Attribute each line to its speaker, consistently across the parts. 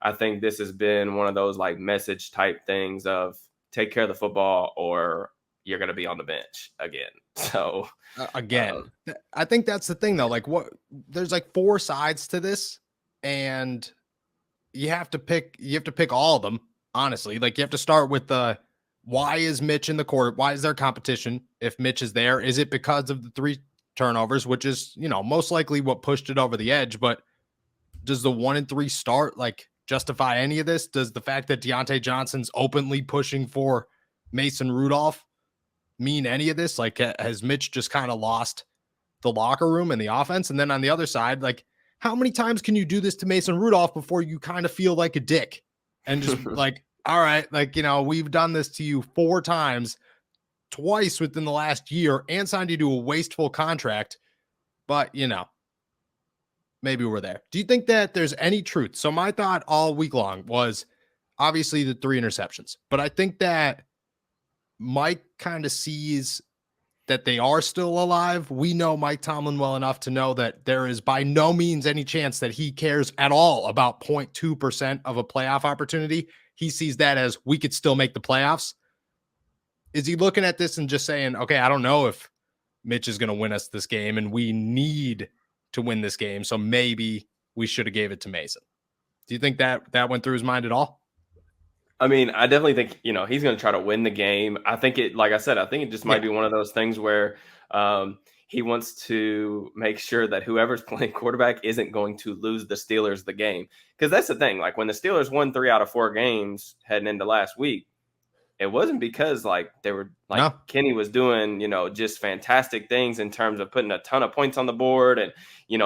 Speaker 1: I think this has been one of those like message type things of take care of the football or you're going to be on the bench again. So
Speaker 2: Again, I think that's the thing though. Like there's like 4 sides to this, and you have to pick all of them, honestly. Like you have to start with why is Mitch in the court? Why is there competition if Mitch is there? Is it because of the 3 turnovers, which is, most likely what pushed it over the edge, but does the 1-3 start like justify any of this? Does the fact that Deontay Johnson's openly pushing for Mason Rudolph mean any of this? Like, has Mitch just kind of lost the locker room and the offense? And then on the other side, like, how many times can you do this to Mason Rudolph before you kind of feel like a dick and just like, all right, like, we've done this to you 4 times, twice within the last year, and signed you to a wasteful contract, but maybe we're there. Do you think that there's any truth? So my thought all week long was obviously the 3 interceptions, but I think that Mike kind of sees that they are still alive. We know Mike Tomlin well enough to know that there is by no means any chance that he cares at all about 0.2% of a playoff opportunity. He sees that as we could still make the playoffs. Is he looking at this and just saying, okay, I don't know if Mitch is going to win us this game and we need to win this game, so maybe we should have gave it to Mason? Do you think that went through his mind at all?
Speaker 1: I mean, I definitely think, he's going to try to win the game. I think like I said, I think it just might be one of those things where he wants to make sure that whoever's playing quarterback isn't going to lose the Steelers the game. Because that's the thing. Like when the Steelers won 3 out of 4 games heading into last week, it wasn't because like they were like Kenny was doing, just fantastic things in terms of putting a ton of points on the board and,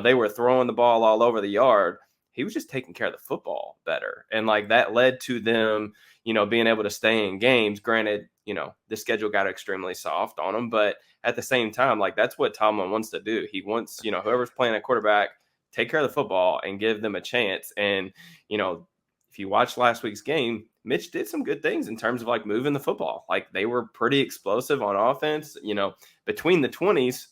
Speaker 1: they were throwing the ball all over the yard. He was just taking care of the football better. And like that led to them, being able to stay in games. Granted, the schedule got extremely soft on them, but at the same time, like that's what Tomlin wants to do. He wants, whoever's playing a quarterback, take care of the football and give them a chance. And, if you watch last week's game, Mitch did some good things in terms of like moving the football. Like they were pretty explosive on offense. Between the 20s,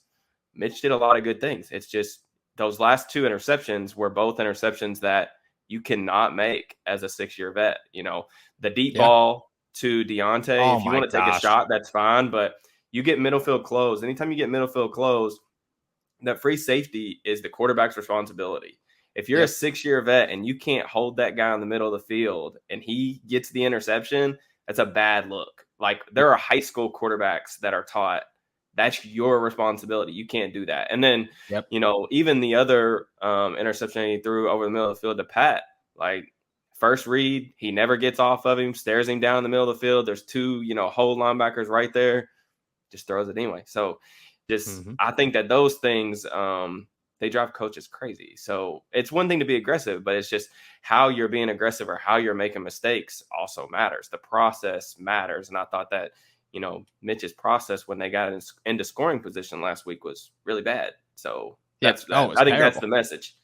Speaker 1: Mitch did a lot of good things. It's just those last 2 interceptions were both interceptions that you cannot make as a 6-year vet. The deep ball to Deontay, if you want to take a shot, that's fine. But you get middle field closed. Anytime you get middle field closed, that free safety is the quarterback's responsibility. If you're a 6-year vet and you can't hold that guy in the middle of the field and he gets the interception, that's a bad look. Like there are high school quarterbacks that are taught that's your responsibility. You can't do that. And then, even the other interception he threw over the middle of the field to Pat, like first read, he never gets off of him, stares him down in the middle of the field. There's 2, hold linebackers right there, just throws it anyway. So I think that those things, they drive coaches crazy. So it's one thing to be aggressive, but it's just how you're being aggressive or how you're making mistakes also matters. The process matters. And I thought that, Mitch's process when they got into scoring position last week was really bad. So I think terrible. That's the message.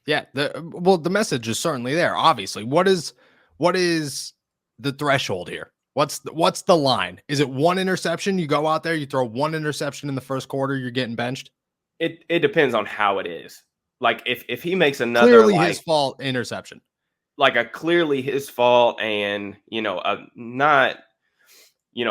Speaker 2: Yeah. The message is certainly there. Obviously, what is the threshold here? What's the line? Is it 1 interception? You go out there, you throw 1 interception in the first quarter, you're getting benched.
Speaker 1: It depends on how it is. Like if he makes another
Speaker 2: clearly his fault interception,
Speaker 1: like a clearly his fault, and not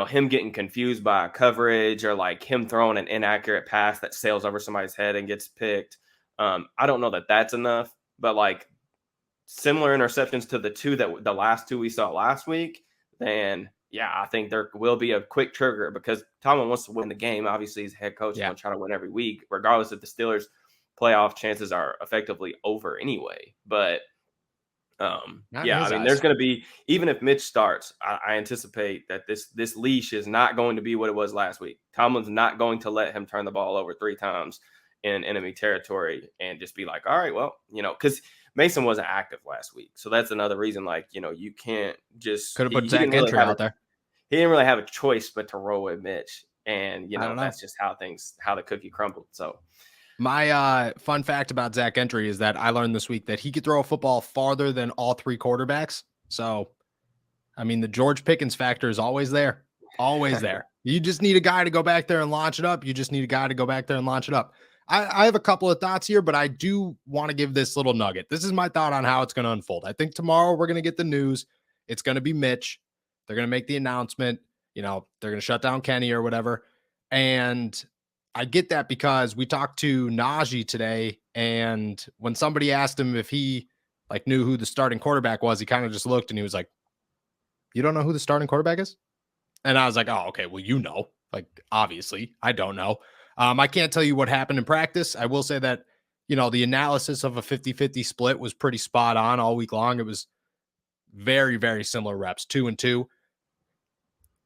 Speaker 1: him getting confused by coverage or like him throwing an inaccurate pass that sails over somebody's head and gets picked. I don't know that that's enough, but like similar interceptions to the last 2 we saw last week, then I think there will be a quick trigger because Tomlin wants to win the game. Obviously, he's head coach and will try to win every week, regardless if the Steelers' playoff chances are effectively over anyway. But there's going to be, even if Mitch starts, I anticipate that this leash is not going to be what it was last week. Tomlin's not going to let him turn the ball over 3 times in enemy territory and just be like, all right, well, because Mason wasn't active last week. So that's another reason, like, you can't just
Speaker 2: could have put Zach Gentry out there.
Speaker 1: He didn't really have a choice but to roll with Mitch. And, that's just how the cookie crumbled. So
Speaker 2: my fun fact about Zach Gentry is that I learned this week that he could throw a football farther than all 3 quarterbacks. So, I mean, the George Pickens factor is always there. Always there. You just need a guy to go back there and launch it up. I have a couple of thoughts here, but I do want to give this little nugget. This is my thought on how it's going to unfold. I think tomorrow we're going to get the news. It's going to be Mitch. They're going to make the announcement. You know, they're going to shut down Kenny or whatever. And I get that because we talked to Najee today, and when somebody asked him if he like knew who the starting quarterback was, he kind of just looked and he was like, "You don't know who the starting quarterback is?" And I was like, "Oh, okay. Well, you know, like obviously, I don't know." I can't tell you what happened in practice. I will say that, you know, the analysis of a 50-50 split was pretty spot on all week long. It was very, very similar reps, 2-2.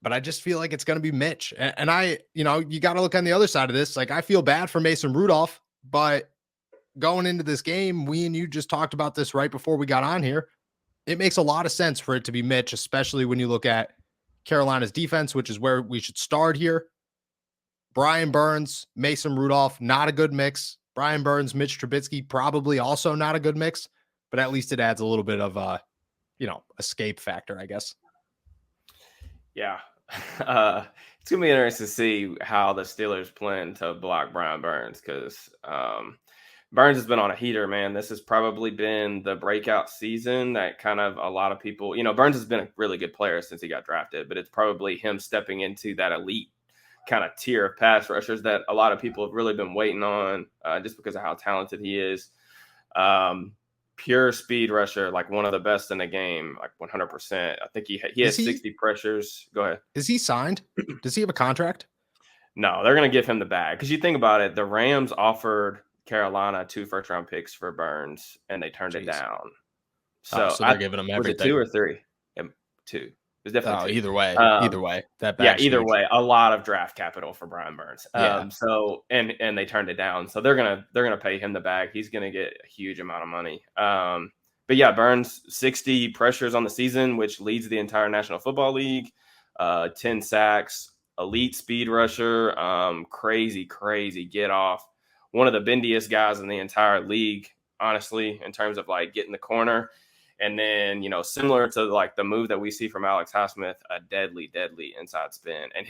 Speaker 2: But I just feel like it's going to be Mitch. And I, you know, you got to look on the other side of this. Like, I feel bad for Mason Rudolph, but going into this game, we and you just talked about this right before we got on here. It makes a lot of sense for it to be Mitch, especially when you look at Carolina's defense, which is where we should start here. Brian Burns, Mason Rudolph, not a good mix. Brian Burns, Mitch Trubisky, probably also not a good mix, but at least it adds a little bit of you know, escape factor, I guess.
Speaker 1: Yeah. It's going to be interesting to see how the Steelers plan to block Brian Burns because Burns has been on a heater, man. This has probably been the breakout season that kind of a lot of people, you know, Burns has been a really good player since he got drafted, but it's probably him stepping into that elite kind of tier of pass rushers that a lot of people have really been waiting on just because of how talented he is. Pure speed rusher, like one of the best in the game, like 100%. I think he has 60 pressures. Go ahead.
Speaker 2: Is he signed? Does he have a contract?
Speaker 1: No, they're going to give him the bag. Because you think about it, the Rams offered Carolina 2 first-round picks for Burns, and they turned it down. So
Speaker 2: they're giving him everything.
Speaker 1: Was it 2 or 3? 2. It was definitely 2.
Speaker 2: Either way.
Speaker 1: Either way, a lot of draft capital for Brian Burns. So and they turned it down. So they're gonna pay him the bag. He's gonna get a huge amount of money. But yeah, Burns 60 pressures on the season, which leads the entire National Football League. 10 sacks, elite speed rusher, crazy get off. One of the bendiest guys in the entire league, honestly, in terms of like getting the corner. And then, you know, similar to like the move that we see from Alex Highsmith, a deadly inside spin. And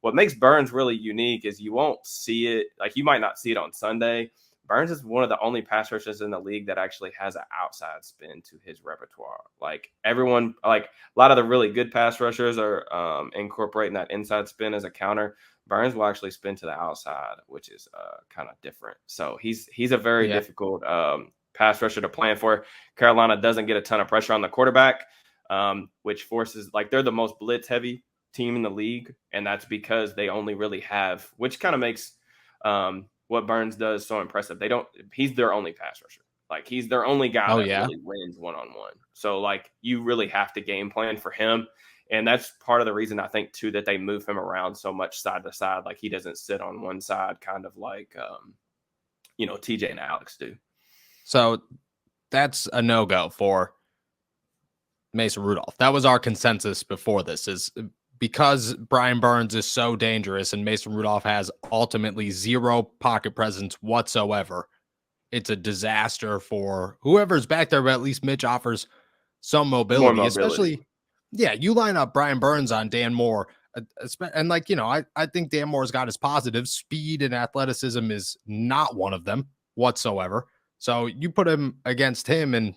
Speaker 1: what makes Burns really unique is you won't see it. Like you might not see it on Sunday. Burns is one of the only pass rushers in the league that actually has an outside spin to his repertoire. Like everyone, like a lot of the really good pass rushers are incorporating that inside spin as a counter. Burns will actually spin to the outside, which is kind of different. So he's a very difficult pass rusher to plan for. Carolina doesn't get a ton of pressure on the quarterback, which forces, like, they're the most blitz heavy team in the league. And that's because they only really have, which kind of makes what Burns does so impressive. He's their only pass rusher. Like he's their only guy that really wins one-on-one. So like you really have to game plan for him. And that's part of the reason I think too, that they move him around so much side to side. Like he doesn't sit on one side, kind of like, you know, TJ and Alex do.
Speaker 2: So that's a no-go for Mason Rudolph. That was our consensus before this, is because Brian Burns is so dangerous and Mason Rudolph has ultimately zero pocket presence whatsoever. It's a disaster for whoever's back there, but at least Mitch offers some mobility. Especially, you line up Brian Burns on Dan Moore. And like, you know, I think Dan Moore's got his positives. Speed and athleticism is not one of them whatsoever. So you put him against him, and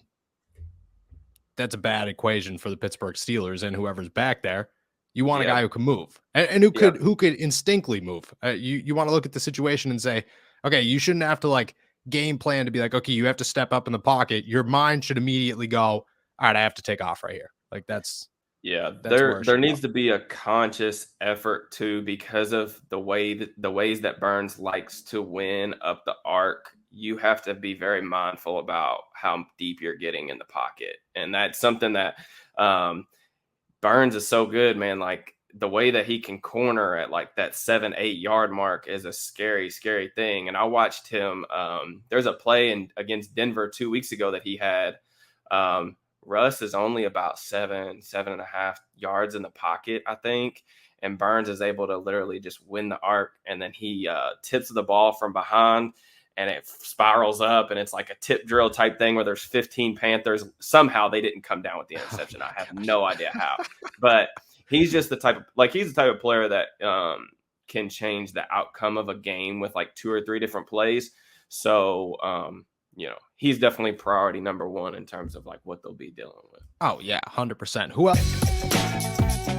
Speaker 2: that's a bad equation for the Pittsburgh Steelers and whoever's back there. You want a guy who can move and who could instinctly move. You want to look at the situation and say, okay, you shouldn't have to like game plan to be like, okay, you have to step up in the pocket. Your mind should immediately go, all right, I have to take off right here. Like that's
Speaker 1: there needs to be a conscious effort too, because of the ways that Burns likes to win up the arc. You have to be very mindful about how deep you're getting in the pocket. And that's something that Burns is so good, man. Like the way that he can corner at like that 7-8 yard mark is a scary thing. And I watched him. There's a play against Denver 2 weeks ago that he had. Russ is only about 7.5 yards in the pocket, I think. And Burns is able to literally just win the arc. And then he tips the ball from behind, and it spirals up, and it's like a tip drill type thing where there's 15 Panthers. Somehow they didn't come down with the interception. I have no idea how, but he's just the type of player that can change the outcome of a game with like 2 or 3 different plays. So, he's definitely priority number one in terms of like what they'll be dealing with.
Speaker 2: Oh yeah, 100%. Who else?